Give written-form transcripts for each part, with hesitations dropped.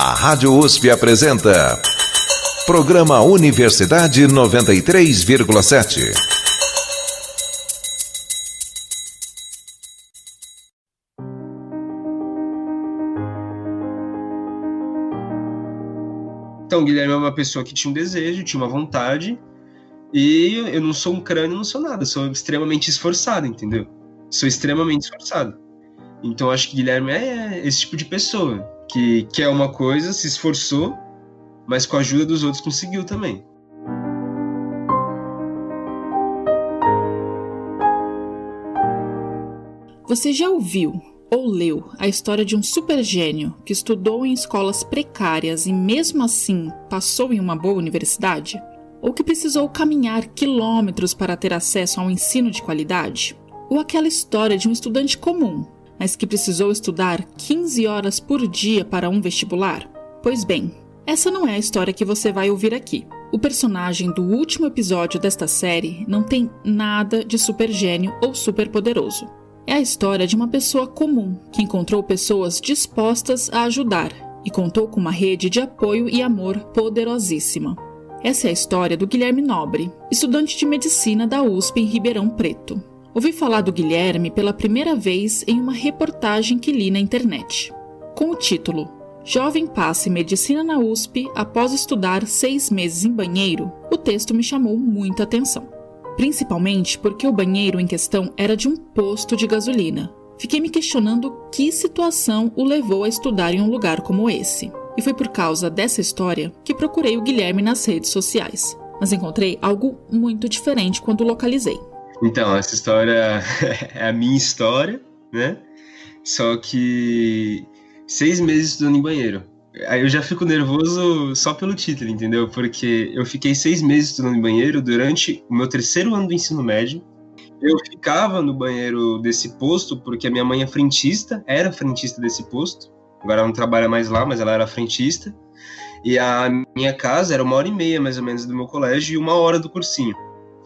A Rádio USP apresenta Programa Universidade 93,7. Então, o Guilherme é uma pessoa que tinha um desejo, tinha uma vontade, e eu não sou um crânio, não sou nada, sou extremamente esforçado, entendeu? Sou extremamente esforçado. Então, acho que Guilherme é esse tipo de pessoa, que quer uma coisa, se esforçou, mas com a ajuda dos outros conseguiu também. Você já ouviu ou leu a história de um super gênio que estudou em escolas precárias e mesmo assim passou em uma boa universidade? Ou que precisou caminhar quilômetros para ter acesso a um ensino de qualidade? Ou aquela história de um estudante comum, mas que precisou estudar 15 horas por dia para um vestibular? Pois bem, essa não é a história que você vai ouvir aqui. O personagem do último episódio desta série não tem nada de super gênio ou super poderoso. É a história de uma pessoa comum que encontrou pessoas dispostas a ajudar e contou com uma rede de apoio e amor poderosíssima. Essa é a história do Guilherme Nobre, estudante de medicina da USP em Ribeirão Preto. Ouvi falar do Guilherme pela primeira vez em uma reportagem que li na internet. Com o título Jovem passa em medicina na USP após estudar 6 meses em banheiro, o texto me chamou muita atenção. Principalmente porque o banheiro em questão era de um posto de gasolina. Fiquei me questionando que situação o levou a estudar em um lugar como esse. E foi por causa dessa história que procurei o Guilherme nas redes sociais. Mas encontrei algo muito diferente quando o localizei. Então, essa história é a minha história, né? Só que 6 meses estudando em banheiro. Aí eu já fico nervoso só pelo título, entendeu? Porque eu fiquei 6 meses estudando em banheiro durante o meu 3º ano do ensino médio. Eu ficava no banheiro desse posto porque a minha mãe era frentista desse posto. Agora ela não trabalha mais lá, mas ela era frentista. E a minha casa era 1h30, mais ou menos, do meu colégio e 1 hora do cursinho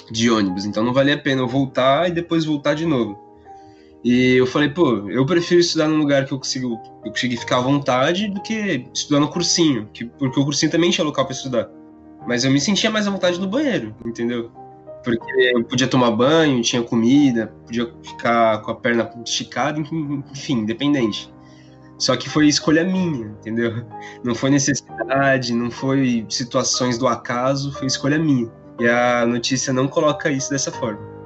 de ônibus. Então não valia a pena eu voltar e depois voltar de novo. E eu falei, eu prefiro estudar num lugar que eu consigo ficar à vontade do que estudar no cursinho, porque o cursinho também tinha local para estudar. Mas eu me sentia mais à vontade no banheiro, entendeu? Porque eu podia tomar banho, tinha comida, podia ficar com a perna esticada, enfim, independente. Só que foi escolha minha, entendeu? Não foi necessidade, não foi situações do acaso, foi escolha minha. E a notícia não coloca isso dessa forma.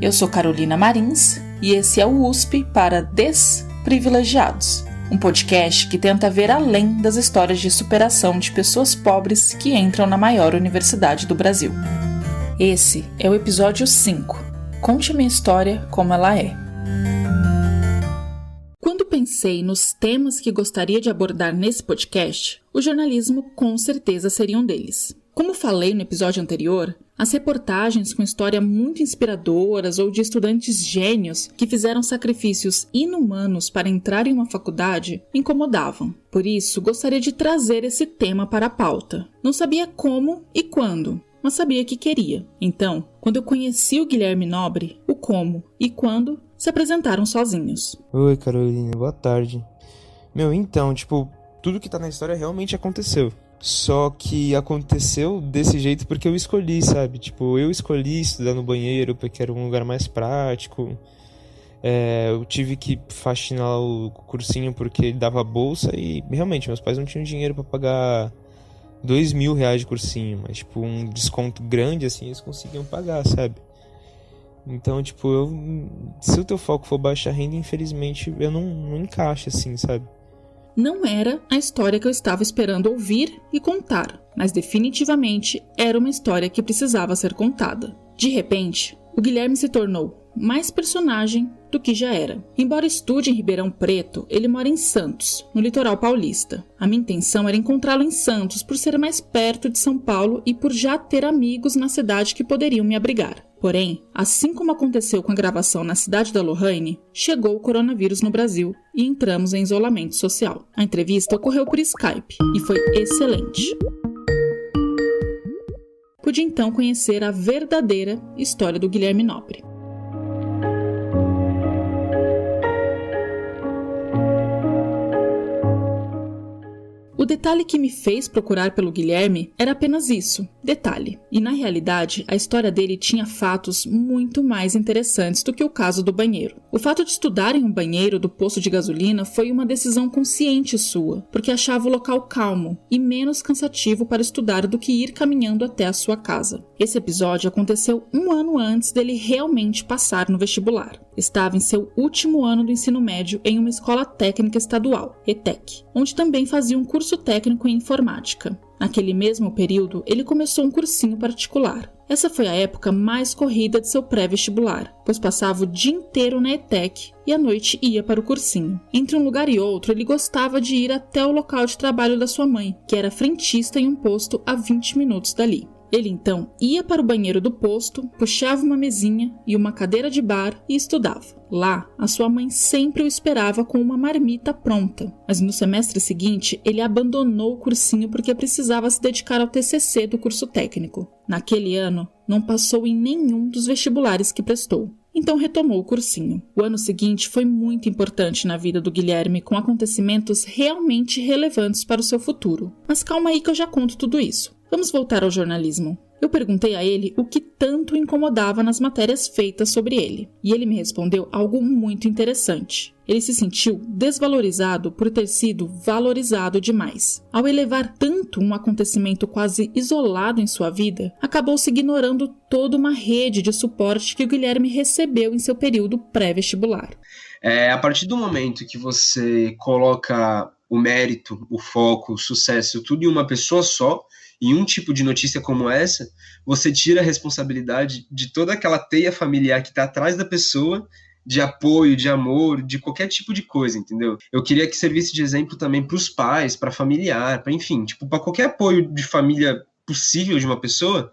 Eu sou Carolina Marins e esse é o USP para Desprivilegiados, um podcast que tenta ver além das histórias de superação de pessoas pobres que entram na maior universidade do Brasil. Esse é o episódio 5. Conte minha história como ela é. Quando pensei nos temas que gostaria de abordar nesse podcast, o jornalismo com certeza seria um deles. Como falei no episódio anterior, as reportagens com histórias muito inspiradoras ou de estudantes gênios que fizeram sacrifícios inumanos para entrar em uma faculdade me incomodavam. Por isso, gostaria de trazer esse tema para a pauta. Não sabia como e quando, mas sabia que queria. Então, quando eu conheci o Guilherme Nobre, o como e quando se apresentaram sozinhos. Oi, Carolina, boa tarde. Então, tudo que tá na história realmente aconteceu. Só que aconteceu desse jeito porque eu escolhi, sabe? Eu escolhi estudar no banheiro porque era um lugar mais prático. Eu tive que faxinar o cursinho porque dava bolsa e realmente meus pais não tinham dinheiro pra pagar R$2.000 de cursinho. Mas, um desconto grande assim eles conseguiam pagar, sabe? Então, se o teu foco for baixa renda, infelizmente eu não encaixo assim, sabe? Não era a história que eu estava esperando ouvir e contar, mas definitivamente era uma história que precisava ser contada. De repente, o Guilherme se tornou mais personagem do que já era. Embora estude em Ribeirão Preto, ele mora em Santos, no litoral paulista. A minha intenção era encontrá-lo em Santos por ser mais perto de São Paulo e por já ter amigos na cidade que poderiam me abrigar. Porém, assim como aconteceu com a gravação na cidade da Lohane, chegou o coronavírus no Brasil e entramos em isolamento social. A entrevista ocorreu por Skype e foi excelente. Pude então conhecer a verdadeira história do Guilherme Nobre. O detalhe que me fez procurar pelo Guilherme era apenas isso, detalhe. E na realidade, a história dele tinha fatos muito mais interessantes do que o caso do banheiro. O fato de estudar em um banheiro do posto de gasolina foi uma decisão consciente sua, porque achava o local calmo e menos cansativo para estudar do que ir caminhando até a sua casa. Esse episódio aconteceu 1 ano antes dele realmente passar no vestibular. Estava em seu último ano do ensino médio em uma escola técnica estadual, ETEC, onde também fazia um curso técnico em informática. Naquele mesmo período, ele começou um cursinho particular. Essa foi a época mais corrida de seu pré-vestibular, pois passava o dia inteiro na ETEC e à noite ia para o cursinho. Entre um lugar e outro, ele gostava de ir até o local de trabalho da sua mãe, que era frentista em um posto a 20 minutos dali. Ele então ia para o banheiro do posto, puxava uma mesinha e uma cadeira de bar e estudava. Lá, a sua mãe sempre o esperava com uma marmita pronta, mas no semestre seguinte ele abandonou o cursinho porque precisava se dedicar ao TCC do curso técnico. Naquele ano, não passou em nenhum dos vestibulares que prestou. Então retomou o cursinho. O ano seguinte foi muito importante na vida do Guilherme, com acontecimentos realmente relevantes para o seu futuro. Mas calma aí que eu já conto tudo isso. Vamos voltar ao jornalismo. Eu perguntei a ele o que tanto o incomodava nas matérias feitas sobre ele, e ele me respondeu algo muito interessante. Ele se sentiu desvalorizado por ter sido valorizado demais. Ao elevar tanto um acontecimento quase isolado em sua vida, acabou-se ignorando toda uma rede de suporte que o Guilherme recebeu em seu período pré-vestibular. A partir do momento que você coloca o mérito, o foco, o sucesso, tudo em uma pessoa só, em um tipo de notícia como essa, você tira a responsabilidade de toda aquela teia familiar que está atrás da pessoa, de apoio, de amor, de qualquer tipo de coisa, entendeu? Eu queria que servisse de exemplo também para os pais, para familiar, para enfim, tipo, para qualquer apoio de família possível de uma pessoa,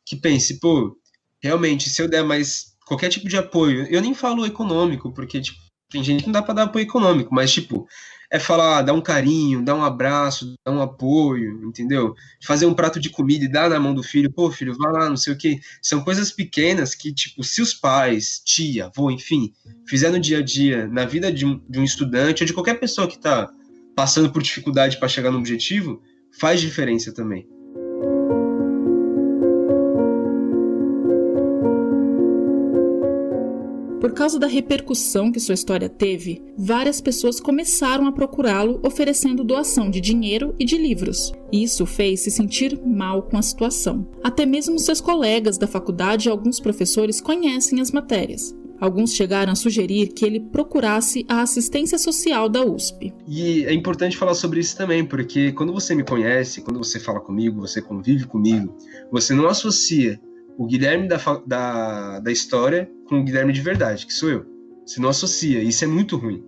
que pense, pô, realmente, se eu der mais qualquer tipo de apoio, eu nem falo econômico, porque, tipo, tem gente que não dá para dar apoio econômico, mas, tipo, é falar, dar um carinho, dar um abraço, dar um apoio, entendeu? Fazer um prato de comida e dar na mão do filho, pô, filho, vai lá, não sei o quê. São coisas pequenas que, tipo, se os pais, tia, avô, enfim, fizer no dia a dia, na vida de um estudante ou de qualquer pessoa que tá passando por dificuldade para chegar no objetivo, faz diferença também. Por causa da repercussão que sua história teve, várias pessoas começaram a procurá-lo oferecendo doação de dinheiro e de livros. E isso fez se sentir mal com a situação. Até mesmo seus colegas da faculdade e alguns professores conhecem as matérias. Alguns chegaram a sugerir que ele procurasse a assistência social da USP. E é importante falar sobre isso também, porque quando você me conhece, quando você fala comigo, você convive comigo, você não associa o Guilherme da história com o Guilherme de verdade, que sou eu. Você não associa, isso é muito ruim.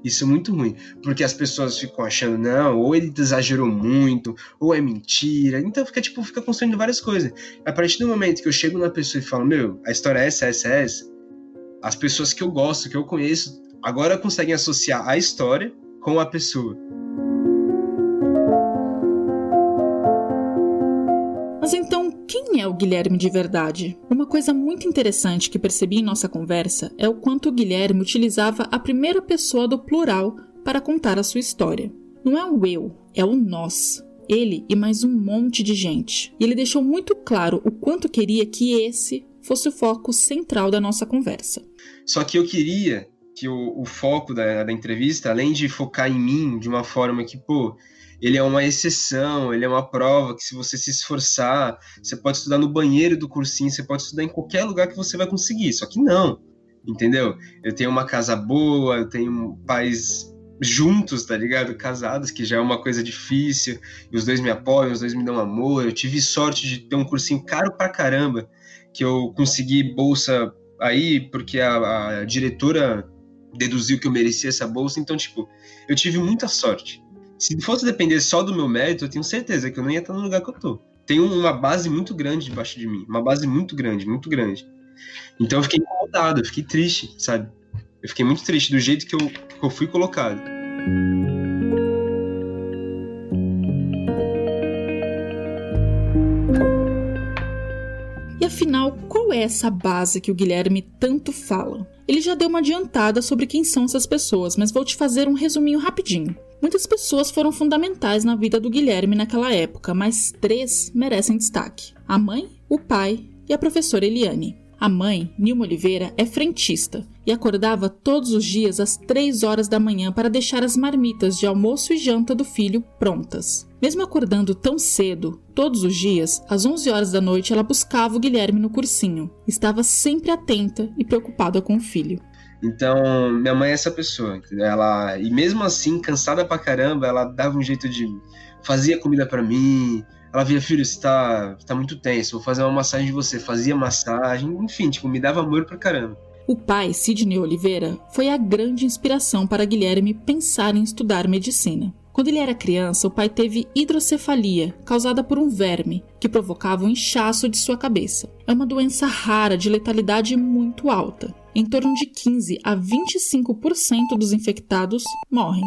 Isso é muito ruim, porque as pessoas ficam achando, não, ou ele exagerou muito, ou é mentira, então fica construindo várias coisas. A partir do momento que eu chego na pessoa e falo, meu, a história é essa, as pessoas que eu gosto, que eu conheço, agora conseguem associar a história com a pessoa. Mas então, quem é o Guilherme de verdade? Uma coisa muito interessante que percebi em nossa conversa é o quanto o Guilherme utilizava a primeira pessoa do plural para contar a sua história. Não é o eu, é o nós. Ele e mais um monte de gente. E ele deixou muito claro o quanto queria que esse fosse o foco central da nossa conversa. Só que eu queria que o foco da entrevista, além de focar em mim de uma forma que, pô, ele é uma exceção, ele é uma prova que se você se esforçar, você pode estudar no banheiro do cursinho, você pode estudar em qualquer lugar que você vai conseguir, só que não, entendeu? Eu tenho uma casa boa, eu tenho pais juntos, tá ligado? Casados, que já é uma coisa difícil, e os dois me apoiam, os dois me dão amor, eu tive sorte de ter um cursinho caro pra caramba, que eu consegui bolsa aí, porque a diretora deduziu que eu merecia essa bolsa. Então, tipo, eu tive muita sorte. Se fosse depender só do meu mérito, eu tenho certeza que eu não ia estar no lugar que eu tô. Tem uma base muito grande debaixo de mim. Uma base muito grande, muito grande. Então eu fiquei incomodado, eu fiquei triste, sabe? Eu fiquei muito triste do jeito que eu fui colocado. E afinal, qual é essa base que o Guilherme tanto fala? Ele já deu uma adiantada sobre quem são essas pessoas, mas vou te fazer um resuminho rapidinho. Muitas pessoas foram fundamentais na vida do Guilherme naquela época, mas 3 merecem destaque: a mãe, o pai e a professora Eliane. A mãe, Nilma Oliveira, é frentista e acordava todos os dias às 3 horas da manhã para deixar as marmitas de almoço e janta do filho prontas. Mesmo acordando tão cedo, todos os dias, às 11 horas da noite, ela buscava o Guilherme no cursinho. Estava sempre atenta e preocupada com o filho. Então, minha mãe é essa pessoa, entendeu? E mesmo assim, cansada pra caramba, ela dava um jeito de... fazia comida pra mim. Ela via, filho, você tá muito tenso, vou fazer uma massagem de você. Fazia massagem, enfim, tipo, me dava amor pra caramba. O pai, Sidney Oliveira, foi a grande inspiração para Guilherme pensar em estudar medicina. Quando ele era criança, o pai teve hidrocefalia, causada por um verme, que provocava um inchaço de sua cabeça. É uma doença rara de letalidade muito alta. Em torno de 15 a 25% dos infectados morrem.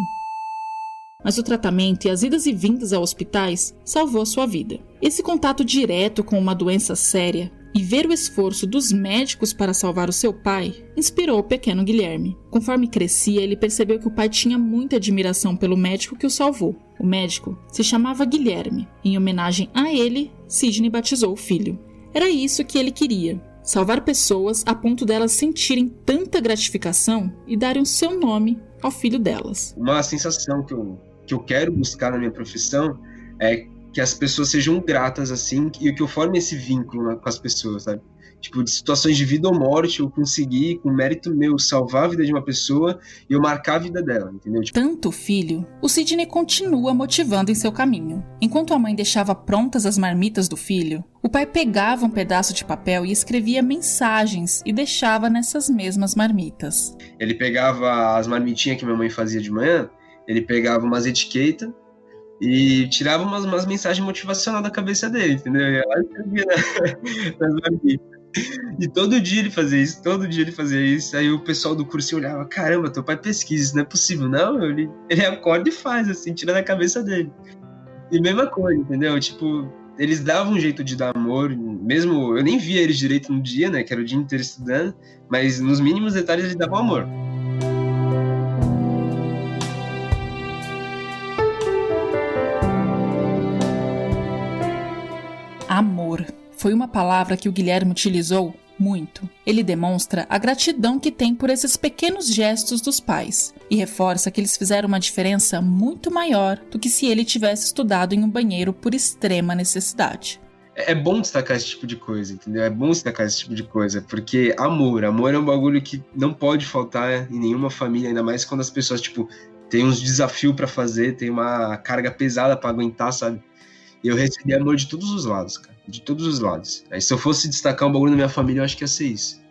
Mas o tratamento e as idas e vindas a hospitais salvou a sua vida. Esse contato direto com uma doença séria e ver o esforço dos médicos para salvar o seu pai inspirou o pequeno Guilherme. Conforme crescia, ele percebeu que o pai tinha muita admiração pelo médico que o salvou. O médico se chamava Guilherme. Em homenagem a ele, Sidney batizou o filho. Era isso que ele queria: salvar pessoas a ponto delas sentirem tanta gratificação e darem o seu nome ao filho delas. Uma sensação que eu quero buscar na minha profissão é que as pessoas sejam gratas, assim, e que eu forme esse vínculo com as pessoas, sabe? Tipo, de situações de vida ou morte, eu conseguir, com mérito meu, salvar a vida de uma pessoa e eu marcar a vida dela, entendeu? Tanto o filho, o Sidney continua motivando em seu caminho. Enquanto a mãe deixava prontas as marmitas do filho, o pai pegava um pedaço de papel e escrevia mensagens e deixava nessas mesmas marmitas. Ele pegava as marmitinhas que minha mãe fazia de manhã, ele pegava umas etiquetas e tirava umas mensagens motivacionais da cabeça dele, entendeu? E ela escrevia nas marmitas. E todo dia ele fazia isso, aí o pessoal do curso olhava: caramba, teu pai pesquisa, isso não é possível. Não, ele acorda e faz, assim, tira da cabeça dele. E mesma coisa, entendeu? Tipo, eles davam um jeito de dar amor, mesmo, eu nem via eles direito no dia, né, que era o dia inteiro estudando, mas nos mínimos detalhes eles davam amor. Amor foi uma palavra que o Guilherme utilizou muito. Ele demonstra a gratidão que tem por esses pequenos gestos dos pais e reforça que eles fizeram uma diferença muito maior do que se ele tivesse estudado em um banheiro por extrema necessidade. É bom destacar esse tipo de coisa, entendeu? É bom destacar esse tipo de coisa, porque amor é um bagulho que não pode faltar em nenhuma família, ainda mais quando as pessoas, tipo, têm uns desafios pra fazer, tem uma carga pesada pra aguentar, sabe? E eu recebi amor de todos os lados, cara. De todos os lados. Aí se eu fosse destacar um bagulho na minha família, eu acho que ia ser isso.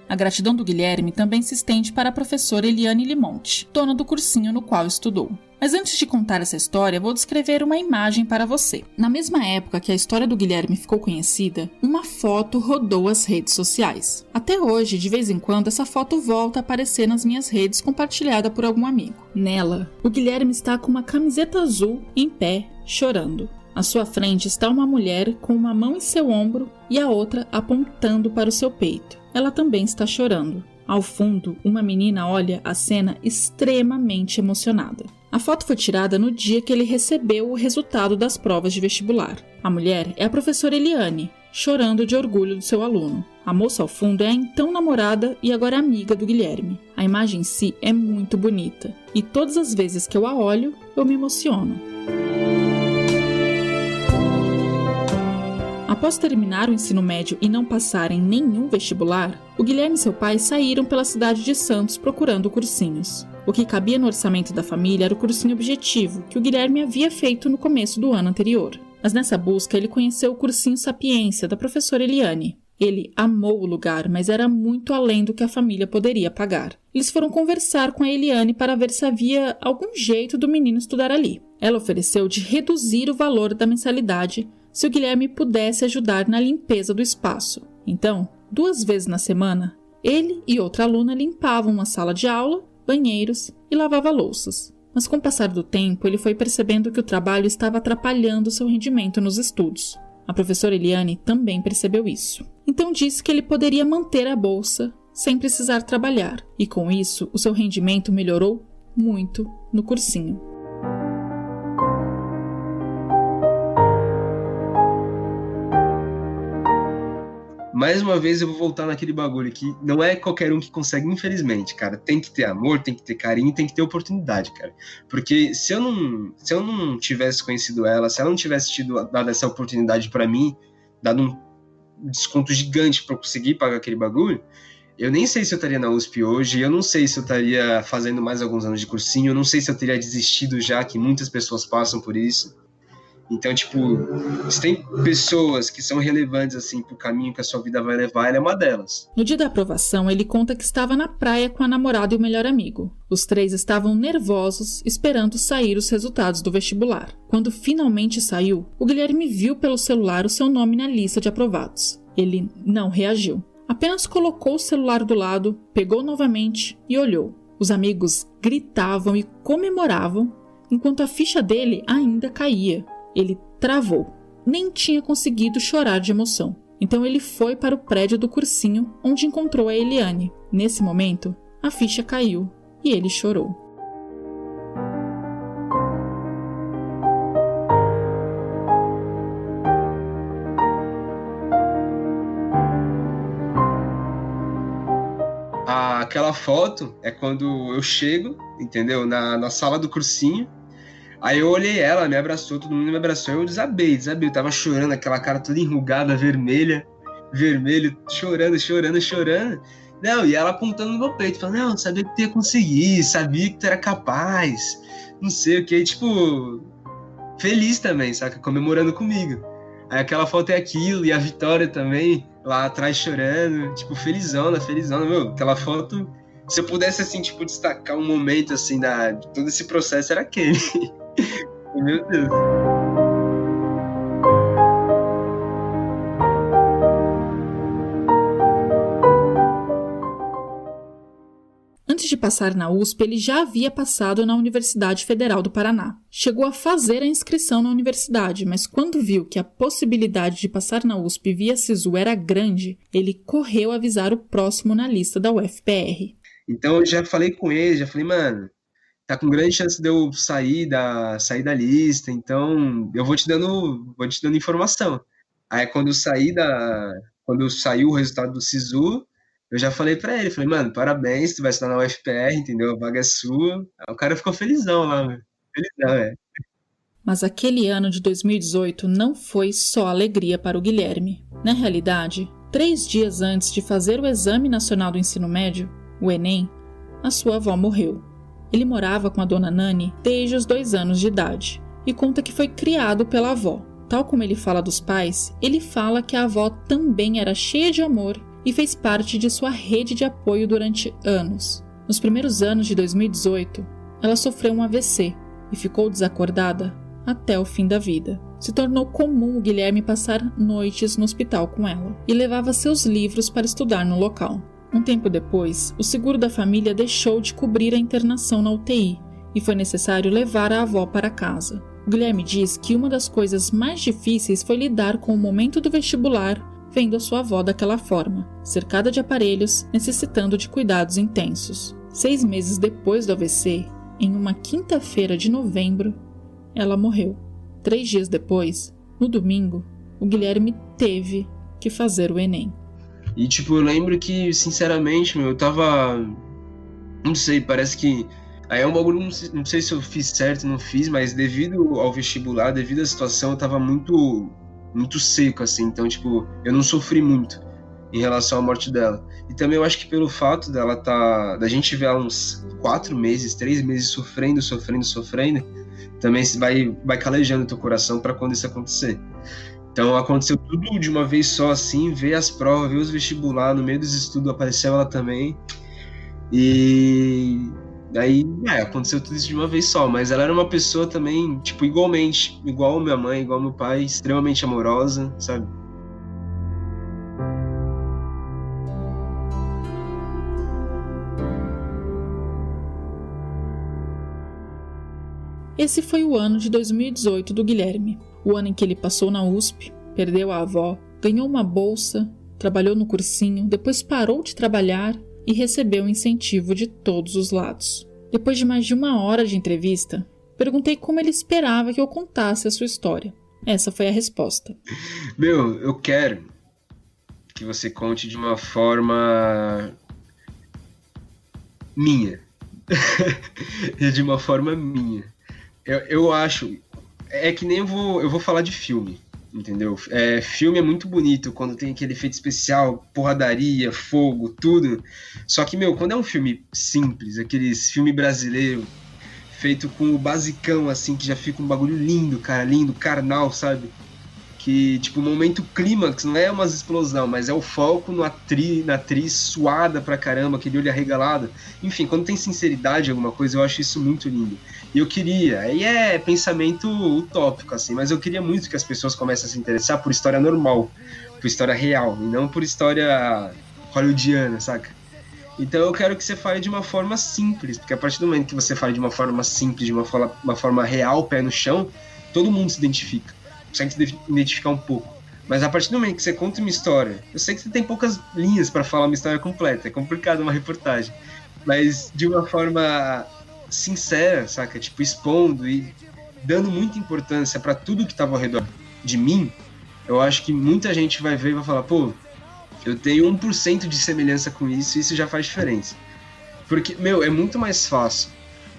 A gratidão do Guilherme também se estende para a professora Eliane Limonte, dona do cursinho no qual estudou. Mas antes de contar essa história, vou descrever uma imagem para você. Na mesma época que a história do Guilherme ficou conhecida, uma foto rodou as redes sociais. Até hoje, de vez em quando, essa foto volta a aparecer nas minhas redes, compartilhada por algum amigo. Nela, o Guilherme está com uma camiseta azul, em pé, chorando. À sua frente está uma mulher com uma mão em seu ombro e a outra apontando para o seu peito. Ela também está chorando. Ao fundo, uma menina olha a cena extremamente emocionada. A foto foi tirada no dia que ele recebeu o resultado das provas de vestibular. A mulher é a professora Eliane, chorando de orgulho do seu aluno. A moça ao fundo é a então namorada e agora amiga do Guilherme. A imagem em si é muito bonita e todas as vezes que eu a olho, eu me emociono. Após terminar o ensino médio e não passar em nenhum vestibular, o Guilherme e seu pai saíram pela cidade de Santos procurando cursinhos. O que cabia no orçamento da família era o cursinho objetivo, que o Guilherme havia feito no começo do ano anterior. Mas nessa busca ele conheceu o cursinho Sapiência, da professora Eliane. Ele amou o lugar, mas era muito além do que a família poderia pagar. Eles foram conversar com a Eliane para ver se havia algum jeito do menino estudar ali. Ela ofereceu de reduzir o valor da mensalidade se o Guilherme pudesse ajudar na limpeza do espaço. Então, 2 vezes na semana, ele e outra aluna limpavam a sala de aula, banheiros e lavavam louças. Mas com o passar do tempo, ele foi percebendo que o trabalho estava atrapalhando seu rendimento nos estudos. A professora Eliane também percebeu isso. Então disse que ele poderia manter a bolsa sem precisar trabalhar. E com isso, o seu rendimento melhorou muito no cursinho. Mais uma vez eu vou voltar naquele bagulho que não é qualquer um que consegue, infelizmente, cara. Tem que ter amor, tem que ter carinho, tem que ter oportunidade, cara. Porque se eu não tivesse conhecido ela, se ela não tivesse dado essa oportunidade pra mim, dado um desconto gigante pra eu conseguir pagar aquele bagulho, eu nem sei se eu estaria na USP hoje, eu não sei se eu estaria fazendo mais alguns anos de cursinho, eu não sei se eu teria desistido já, que muitas pessoas passam por isso. Então, tipo, se tem pessoas que são relevantes, assim, pro caminho que a sua vida vai levar, ela é uma delas. No dia da aprovação, ele conta que estava na praia com a namorada e o melhor amigo. Os 3 estavam nervosos, esperando sair os resultados do vestibular. Quando finalmente saiu, o Guilherme viu pelo celular o seu nome na lista de aprovados. Ele não reagiu. Apenas colocou o celular do lado, pegou novamente e olhou. Os amigos gritavam e comemoravam, enquanto a ficha dele ainda caía. Ele travou. Nem tinha conseguido chorar de emoção. Então ele foi para o prédio do cursinho, onde encontrou a Eliane. Nesse momento, a ficha caiu e ele chorou. Aquela foto é quando eu chego, entendeu? Na sala do cursinho. Aí eu olhei ela, me abraçou, todo mundo me abraçou, eu desabei, eu tava chorando, aquela cara toda enrugada, vermelho, chorando. Não, e ela apontando no meu peito, falando, não, sabia que tu ia conseguir, sabia que tu era capaz, não sei o que, tipo, feliz também, saca, comemorando comigo. Aí aquela foto é aquilo, e a Vitória também, lá atrás chorando, tipo, felizona, meu, aquela foto, se eu pudesse, assim, tipo, destacar um momento, assim, de todo esse processo, era aquele. Meu Deus. Antes de passar na USP, ele já havia passado na Universidade Federal do Paraná. Chegou a fazer a inscrição na universidade, mas quando viu que a possibilidade de passar na USP via SISU era grande, ele correu avisar o próximo na lista da UFPR. Então eu já falei com ele, mano, tá com grande chance de eu sair da lista, então eu vou te dando informação. Aí quando saiu o resultado do SISU, eu já falei pra ele, falei, mano, parabéns, tu vai estudar na UFPR, entendeu? A vaga é sua. Aí o cara ficou felizão lá, mano. Felizão, Mas aquele ano de 2018 não foi só alegria para o Guilherme. Na realidade, 3 dias antes de fazer o Exame Nacional do Ensino Médio, o Enem, a sua avó morreu. Ele morava com a dona Nani desde os 2 anos de idade e conta que foi criado pela avó. Tal como ele fala dos pais, ele fala que a avó também era cheia de amor e fez parte de sua rede de apoio durante anos. Nos primeiros anos de 2018, ela sofreu um AVC e ficou desacordada até o fim da vida. Se tornou comum o Guilherme passar noites no hospital com ela e levava seus livros para estudar no local. Um tempo depois, o seguro da família deixou de cobrir a internação na UTI e foi necessário levar a avó para casa. O Guilherme diz que uma das coisas mais difíceis foi lidar com o momento do vestibular, vendo a sua avó daquela forma, cercada de aparelhos, necessitando de cuidados intensos. 6 meses depois do AVC, em uma quinta-feira de novembro, ela morreu. 3 dias depois, no domingo, o Guilherme teve que fazer o Enem. E, tipo, eu lembro que, sinceramente, eu tava... Não sei, parece que... Aí é um bagulho, não sei se eu fiz certo ou não fiz, mas devido ao vestibular, devido à situação, eu tava muito seco, assim. Então, tipo, eu não sofri muito em relação à morte dela. E também eu acho que pelo fato dela da gente ver ela uns 4 meses, 3 meses sofrendo, também vai calejando o teu coração pra quando isso acontecer. Então aconteceu tudo de uma vez só, assim, ver as provas, ver os vestibular, no meio dos estudos apareceu ela também. E aí, aconteceu tudo isso de uma vez só, mas ela era uma pessoa também, tipo, igualmente, igual minha mãe, igual meu pai, extremamente amorosa, sabe? Esse foi o ano de 2018 do Guilherme, o ano em que ele passou na USP, perdeu a avó, ganhou uma bolsa, trabalhou no cursinho, depois parou de trabalhar e recebeu incentivo de todos os lados. Depois de mais de 1 hora de entrevista, perguntei como ele esperava que eu contasse a sua história. Essa foi a resposta. Eu quero que você conte de uma forma minha. De uma forma minha. Eu acho... É que nem eu vou falar de filme, entendeu? Filme é muito bonito quando tem aquele efeito especial, porradaria, fogo, tudo. Só que, quando é um filme simples, aqueles filme brasileiro, feito com o basicão, assim, que já fica um bagulho lindo, cara, lindo, carnal, sabe? Que, tipo, o momento clímax não é umas explosão, mas é o foco na atriz suada pra caramba, aquele olho arregalado. Enfim, quando tem sinceridade em alguma coisa, eu acho isso muito lindo. E eu queria, aí é pensamento utópico, assim, mas eu queria muito que as pessoas comecem a se interessar por história normal, por história real, e não por história hollywoodiana, saca? Então eu quero que você fale de uma forma simples, porque a partir do momento que você fale de uma forma simples, de uma forma real, pé no chão, todo mundo se identifica, consegue se identificar um pouco. Mas a partir do momento que você conta uma história, eu sei que você tem poucas linhas para falar uma história completa, é complicado uma reportagem, mas de uma forma sincera, saca? Tipo, expondo e dando muita importância para tudo que estava ao redor de mim, eu acho que muita gente vai ver e vai falar, pô, eu tenho 1% de semelhança com isso e isso já faz diferença. Porque, é muito mais fácil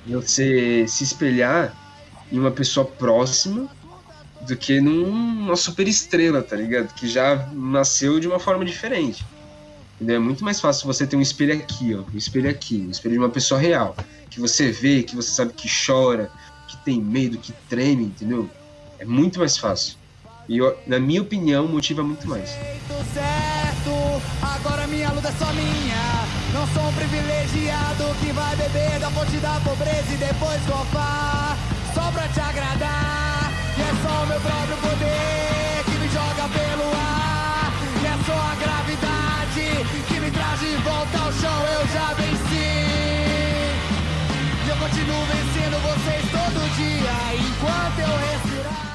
você se espelhar em uma pessoa próxima do que numa super estrela, tá ligado? Que já nasceu de uma forma diferente. Entendeu? É muito mais fácil você ter um espelho aqui, ó, um espelho de uma pessoa real, que você vê, que você sabe que chora, que tem medo, que treme, entendeu? É muito mais fácil. E, na minha opinião, motiva muito mais. Certo, agora minha luta é só minha. Não sou um privilegiado que vai beber da fonte da pobreza e depois golfar só pra te agradar. E é só o meu próprio poder que me joga pelo ar. E é só a gravidade que me traz de volta ao chão. Eu já venci. E eu continuo vencendo vocês todo dia enquanto eu respirar.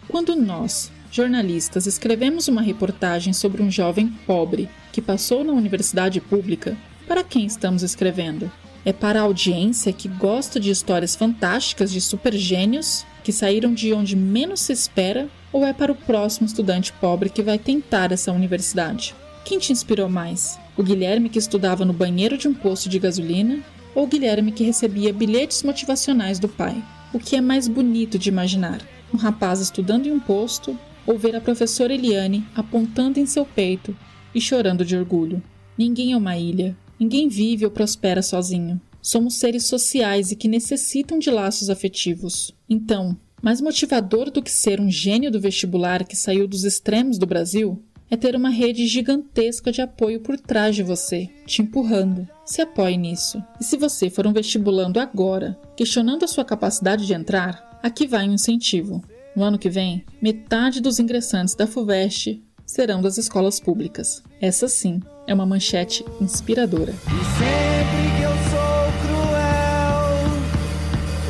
Quando nós, jornalistas, escrevemos uma reportagem sobre um jovem pobre que passou na universidade pública, para quem estamos escrevendo? É para a audiência que gosta de histórias fantásticas de supergênios que saíram de onde menos se espera, ou é para o próximo estudante pobre que vai tentar essa universidade? Quem te inspirou mais? O Guilherme que estudava no banheiro de um posto de gasolina ou o Guilherme que recebia bilhetes motivacionais do pai? O que é mais bonito de imaginar? Um rapaz estudando em um posto ou ver a professora Eliane apontando em seu peito e chorando de orgulho? Ninguém é uma ilha. Ninguém vive ou prospera sozinho. Somos seres sociais e que necessitam de laços afetivos. Então, mais motivador do que ser um gênio do vestibular que saiu dos extremos do Brasil é ter uma rede gigantesca de apoio por trás de você, te empurrando. Se apoie nisso. E se você for um vestibulando agora, questionando a sua capacidade de entrar, aqui vai um incentivo. No ano que vem, metade dos ingressantes da FUVEST serão das escolas públicas. Essa sim é uma manchete inspiradora. E sempre que eu sou cruel,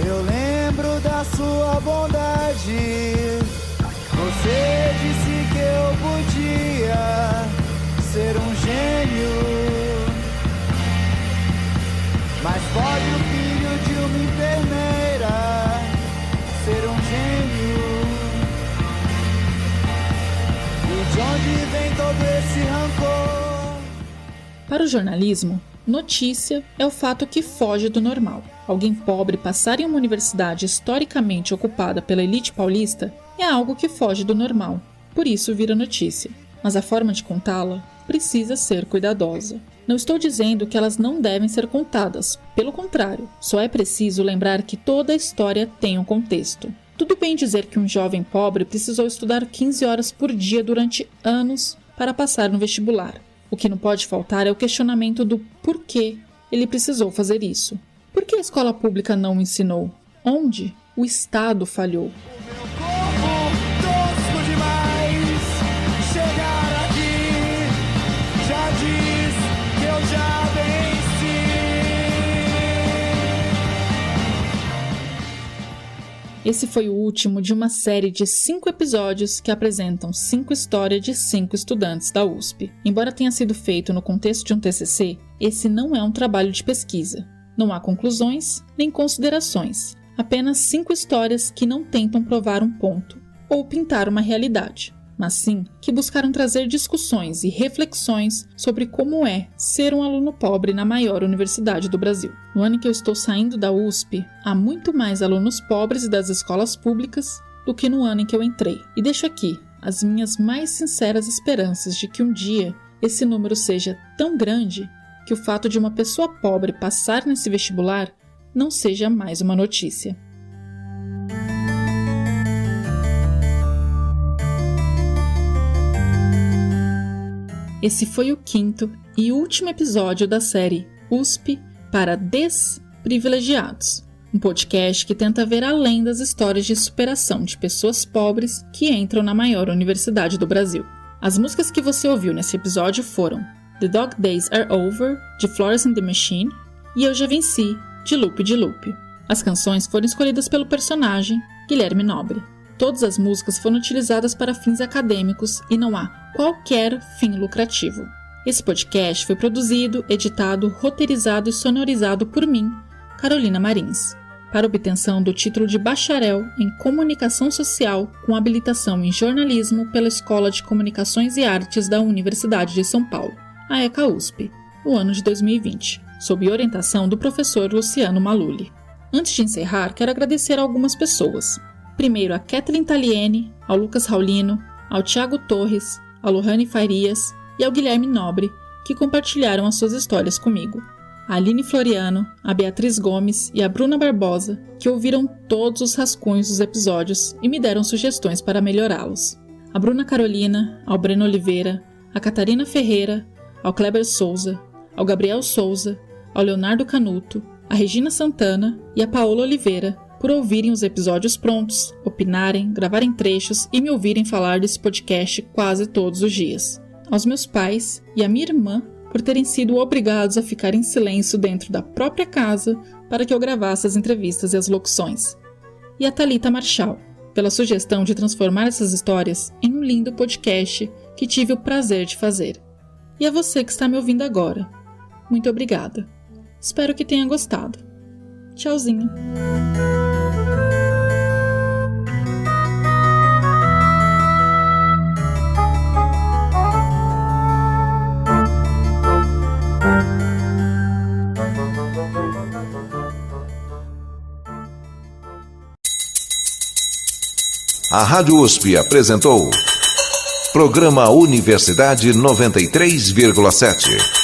eu lembro da sua bondade. Você disse que eu podia ser um gênio, mas pode o filho de uma enfermeira ser um gênio? E de onde vem todo esse rancor? Para o jornalismo, notícia é o fato que foge do normal. Alguém pobre passar em uma universidade historicamente ocupada pela elite paulista é algo que foge do normal, por isso vira notícia. Mas a forma de contá-la precisa ser cuidadosa. Não estou dizendo que elas não devem ser contadas, pelo contrário, só é preciso lembrar que toda história tem um contexto. Tudo bem dizer que um jovem pobre precisou estudar 15 horas por dia durante anos para passar no vestibular. O que não pode faltar é o questionamento do porquê ele precisou fazer isso. Por que a escola pública não o ensinou? Onde o Estado falhou? Esse foi o último de uma série de 5 episódios que apresentam 5 histórias de 5 estudantes da USP. Embora tenha sido feito no contexto de um TCC, esse não é um trabalho de pesquisa. Não há conclusões nem considerações, apenas 5 histórias que não tentam provar um ponto ou pintar uma realidade, mas sim que buscaram trazer discussões e reflexões sobre como é ser um aluno pobre na maior universidade do Brasil. No ano em que eu estou saindo da USP, há muito mais alunos pobres das escolas públicas do que no ano em que eu entrei. E deixo aqui as minhas mais sinceras esperanças de que um dia esse número seja tão grande que o fato de uma pessoa pobre passar nesse vestibular não seja mais uma notícia. Esse foi o 5º e último episódio da série USP para Desprivilegiados, um podcast que tenta ver além das histórias de superação de pessoas pobres que entram na maior universidade do Brasil. As músicas que você ouviu nesse episódio foram The Dog Days Are Over, de Florence and the Machine, e Eu Já Venci, de Lupe de Lupe. As canções foram escolhidas pelo personagem Guilherme Nobre. Todas as músicas foram utilizadas para fins acadêmicos e não há qualquer fim lucrativo. Esse podcast foi produzido, editado, roteirizado e sonorizado por mim, Carolina Marins, para obtenção do título de Bacharel em Comunicação Social com habilitação em Jornalismo pela Escola de Comunicações e Artes da Universidade de São Paulo, a ECA-USP, no ano de 2020, sob orientação do professor Luciano Maluli. Antes de encerrar, quero agradecer a algumas pessoas. Primeiro a Kathleen Taliene, ao Lucas Raulino, ao Thiago Torres, ao Lohane Farias e ao Guilherme Nobre, que compartilharam as suas histórias comigo. A Aline Floriano, a Beatriz Gomes e a Bruna Barbosa, que ouviram todos os rascunhos dos episódios e me deram sugestões para melhorá-los. A Bruna Carolina, ao Breno Oliveira, a Catarina Ferreira, ao Kleber Souza, ao Gabriel Souza, ao Leonardo Canuto, a Regina Santana e a Paola Oliveira, por ouvirem os episódios prontos, opinarem, gravarem trechos e me ouvirem falar desse podcast quase todos os dias. Aos meus pais e à minha irmã, por terem sido obrigados a ficar em silêncio dentro da própria casa para que eu gravasse as entrevistas e as locuções. E a Thalita Marchal, pela sugestão de transformar essas histórias em um lindo podcast que tive o prazer de fazer. E a você que está me ouvindo agora, muito obrigada. Espero que tenha gostado. Tchauzinho! A Rádio USP apresentou Programa Universidade 93,7.